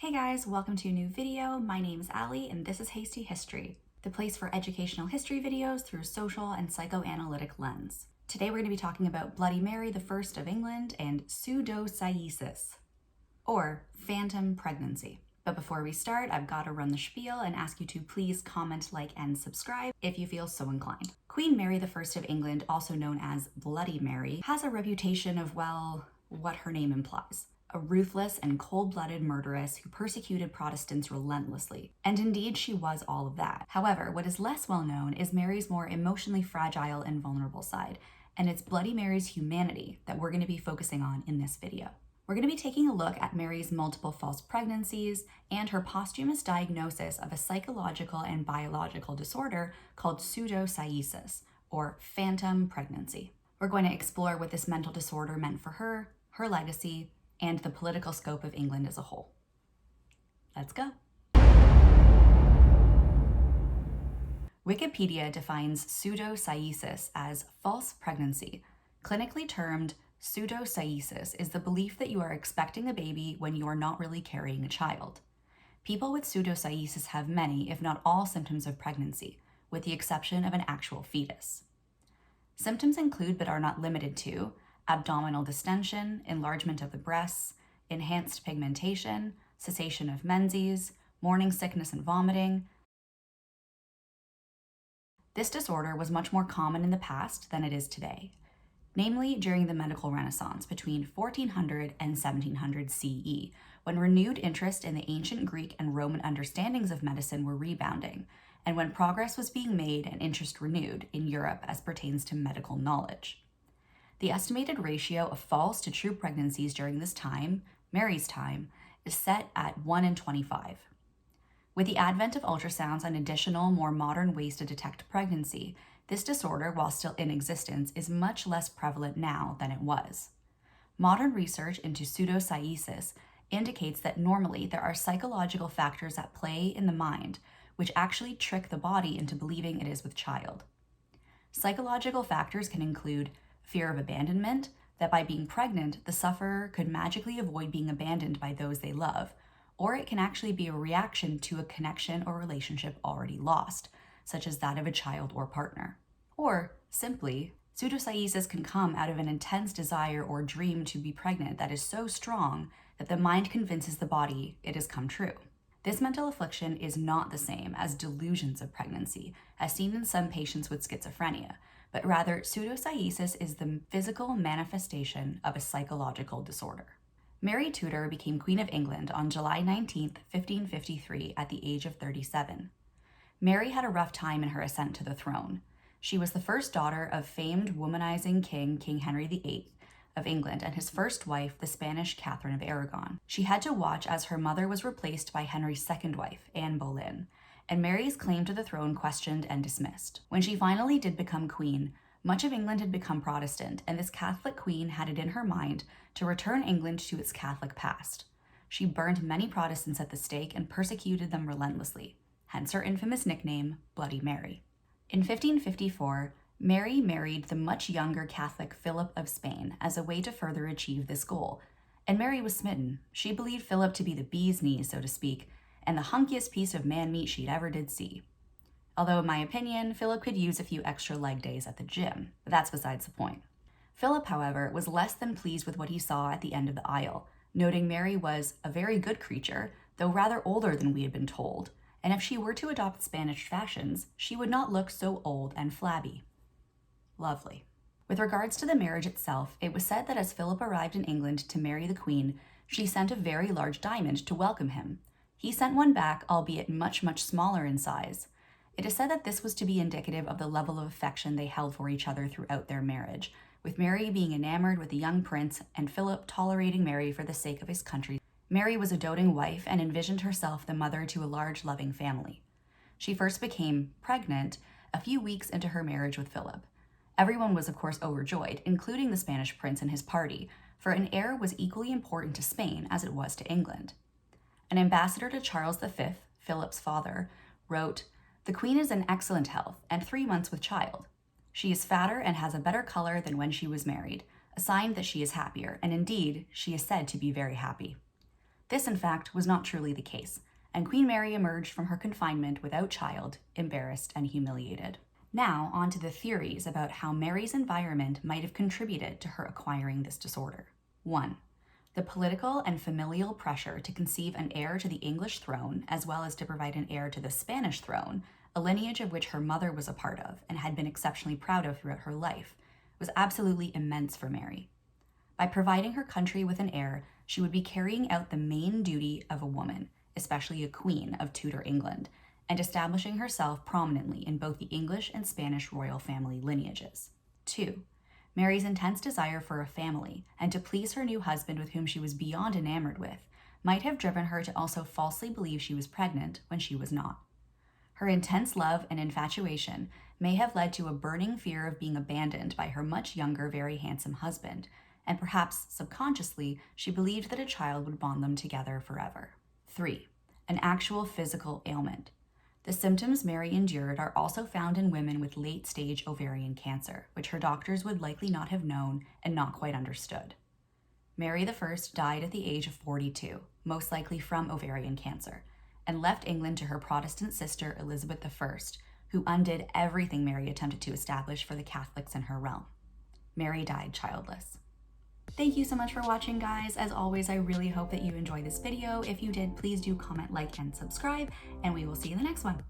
Hey guys, welcome to a new video. My name is Allie and this is Hasty History, the place for educational history videos through a social and psychoanalytic lens. Today we're going to be talking about Bloody Mary I of England and pseudocyesis, or phantom pregnancy. But before we start, I've got to run the spiel and ask you to please comment, like, and subscribe if you feel so inclined. Queen Mary I of England, also known as Bloody Mary, has a reputation of, well, what her name implies. A ruthless and cold-blooded murderess who persecuted Protestants relentlessly. And indeed, she was all of that. However, what is less well known is Mary's more emotionally fragile and vulnerable side, and it's Bloody Mary's humanity that we're going to be focusing on in this video. We're going to be taking a look at Mary's multiple false pregnancies and her posthumous diagnosis of a psychological and biological disorder called pseudocyesis, or phantom pregnancy. We're going to explore what this mental disorder meant for her legacy, and the political scope of England as a whole. Let's go. Wikipedia defines pseudocyesis as false pregnancy. Clinically termed, pseudocyesis is the belief that you are expecting a baby when you are not really carrying a child. People with pseudocyesis have many, if not all, symptoms of pregnancy, with the exception of an actual fetus. Symptoms include, but are not limited to, abdominal distension, enlargement of the breasts, enhanced pigmentation, cessation of menses, morning sickness and vomiting. This disorder was much more common in the past than it is today, namely during the medical renaissance between 1400 and 1700 CE, when renewed interest in the ancient Greek and Roman understandings of medicine were rebounding, and when progress was being made and interest renewed in Europe as pertains to medical knowledge. The estimated ratio of false to true pregnancies during this time, Mary's time, is set at 1 in 25. With the advent of ultrasounds and additional, more modern ways to detect pregnancy, this disorder, while still in existence, is much less prevalent now than it was. Modern research into pseudocyesis indicates that normally there are psychological factors at play in the mind, which actually trick the body into believing it is with child. Psychological factors can include fear of abandonment, that by being pregnant, the sufferer could magically avoid being abandoned by those they love, or it can actually be a reaction to a connection or relationship already lost, such as that of a child or partner. Or, simply, pseudocyesis can come out of an intense desire or dream to be pregnant that is so strong that the mind convinces the body it has come true. This mental affliction is not the same as delusions of pregnancy, as seen in some patients with schizophrenia, but rather pseudocyesis is the physical manifestation of a psychological disorder. Mary Tudor became Queen of England on July 19, 1553, at the age of 37. Mary had a rough time in her ascent to the throne. She was the first daughter of famed womanizing King Henry VIII of England and his first wife, the Spanish Catherine of Aragon. She had to watch as her mother was replaced by Henry's second wife, Anne Boleyn, and Mary's claim to the throne questioned and dismissed. When she finally did become queen, much of England had become Protestant, and this Catholic queen had it in her mind to return England to its Catholic past. She burned many Protestants at the stake and persecuted them relentlessly, hence her infamous nickname, Bloody Mary. In 1554, Mary married the much younger Catholic Philip of Spain as a way to further achieve this goal, and Mary was smitten. She believed Philip to be the bee's knees, so to speak, and the hunkiest piece of man meat she'd ever did see. Although in my opinion, Philip could use a few extra leg days at the gym, but that's besides the point. Philip, however, was less than pleased with what he saw at the end of the aisle, noting Mary was a very good creature, though rather older than we had been told, and if she were to adopt Spanish fashions, she would not look so old and flabby. Lovely. With regards to the marriage itself, it was said that as Philip arrived in England to marry the Queen, she sent a very large diamond to welcome him. He sent one back, albeit much, much smaller in size. It is said that this was to be indicative of the level of affection they held for each other throughout their marriage, with Mary being enamored with the young prince and Philip tolerating Mary for the sake of his country. Mary was a doting wife and envisioned herself the mother to a large, loving family. She first became pregnant a few weeks into her marriage with Philip. Everyone was, of course, overjoyed, including the Spanish prince and his party, for an heir was equally important to Spain as it was to England. An ambassador to Charles V, Philip's father, wrote, "The Queen is in excellent health and 3 months with child. She is fatter and has a better color than when she was married, a sign that she is happier, and indeed, she is said to be very happy." This, in fact, was not truly the case, and Queen Mary emerged from her confinement without child, embarrassed and humiliated. Now, on to the theories about how Mary's environment might have contributed to her acquiring this disorder. 1. The political and familial pressure to conceive an heir to the English throne, as well as to provide an heir to the Spanish throne, a lineage of which her mother was a part of and had been exceptionally proud of throughout her life, was absolutely immense for Mary. By providing her country with an heir, she would be carrying out the main duty of a woman, especially a queen of Tudor England, and establishing herself prominently in both the English and Spanish royal family lineages. 2. Mary's intense desire for a family and to please her new husband, with whom she was beyond enamored with, might have driven her to also falsely believe she was pregnant when she was not. Her intense love and infatuation may have led to a burning fear of being abandoned by her much younger, very handsome husband, and perhaps subconsciously she believed that a child would bond them together forever. 3. An actual physical ailment. The symptoms Mary endured are also found in women with late-stage ovarian cancer, which her doctors would likely not have known and not quite understood. Mary I died at the age of 42, most likely from ovarian cancer, and left England to her Protestant sister Elizabeth I, who undid everything Mary attempted to establish for the Catholics in her realm. Mary died childless. Thank you so much for watching, guys. As always, I really hope that you enjoyed this video. If you did, please do comment, like, and subscribe, and we will see you in the next one.